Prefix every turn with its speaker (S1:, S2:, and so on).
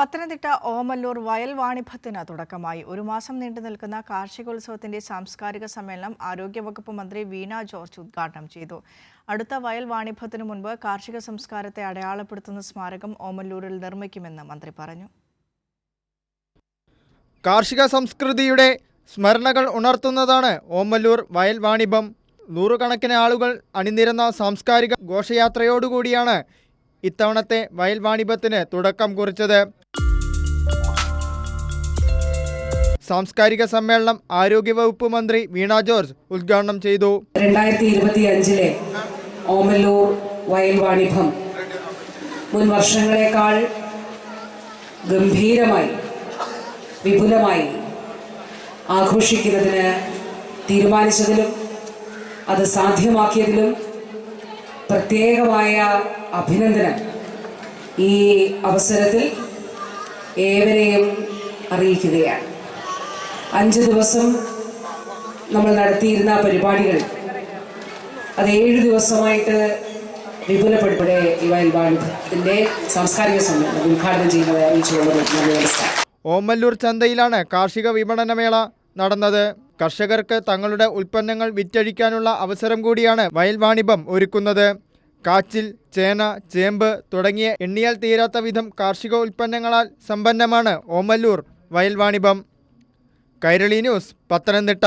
S1: പത്തനംതിട്ട ഓമല്ലൂർ വയൽ വാണിഭത്തിന് തുടക്കമായി. ഒരു മാസം നീണ്ടുനിൽക്കുന്ന കാർഷികോത്സവത്തിന്റെ സാംസ്കാരിക സമ്മേളനം ആരോഗ്യവകുപ്പ് മന്ത്രി വീണ ജോർജ് ഉദ്ഘാടനം ചെയ്തു. അടുത്ത വയൽ വാണിഭത്തിനു മുൻപ് കാർഷിക സംസ്കാരത്തെ അടയാളപ്പെടുത്തുന്ന സ്മാരകം ഓമല്ലൂരിൽ നിർമ്മിക്കുമെന്ന് മന്ത്രി പറഞ്ഞു.
S2: കാർഷിക സംസ്കൃതിയുടെ സ്മരണകൾ ഉണർത്തുന്നതാണ് ഓമല്ലൂർ വയൽ വാണിഭം. നൂറുകണക്കിന് ആളുകൾ അണിനിരന്ന സാംസ്കാരിക ഘോഷയാത്രയോടുകൂടിയാണ് ഇത്തവണത്തെ വയൽ വാണിഭത്തിന് തുടക്കം കുറിച്ചത്. സാംസ്കാരിക സമ്മേളനം ആരോഗ്യവകുപ്പ് മന്ത്രി വീണ ജോർജ് ഉദ്ഘാടനം ചെയ്തു.
S3: 2025 ഓമല്ലൂർ വയൽ വാണിഭം മുൻ വർഷങ്ങളെക്കാൾ ഗംഭീരമായി വിപുലമായി ആഘോഷിക്കുന്നതിന് തീരുമാനിച്ചതിലും അത് സാധ്യമാക്കിയതിലും പ്രത്യേകമായ അഭിനന്ദനം ഈ അവസരത്തിൽ ഏവരെയും അറിയിക്കുകയാണ്. 5 ദിവസം നമ്മൾ നടത്തിയിരുന്ന പരിപാടികൾ അത് 7 ദിവസമായിട്ട് വിപുലപ്പെടുത്തേ ഈ വയൽ വാണിഭത്തിന്റെ സാംസ്കാരിക സമ്മേളനം ഉദ്ഘാടനം ചെയ്യുന്നതായി അറിയിച്ചുകൊണ്ടുള്ള വ്യവസ്ഥ.
S2: ഓമല്ലൂർ ചന്തയിലാണ് കാർഷിക വിപണനമേള നടന്നത്. കർഷകർക്ക് തങ്ങളുടെ ഉൽപ്പന്നങ്ങൾ വിറ്റഴിക്കാനുള്ള അവസരം കൂടിയാണ് വയൽ വാണിഭം ഒരുക്കുന്നത്. കാച്ചിൽ, ചേന, ചേമ്പ് തുടങ്ങിയ എണ്ണിയാൽ തീരാത്ത വിധം കാർഷിക ഉൽപ്പന്നങ്ങളാൽ സമ്പന്നമാണ് ഓമല്ലൂർ വയൽ വാണിഭം. കൈരളി ന്യൂസ്, പത്തനംതിട്ട.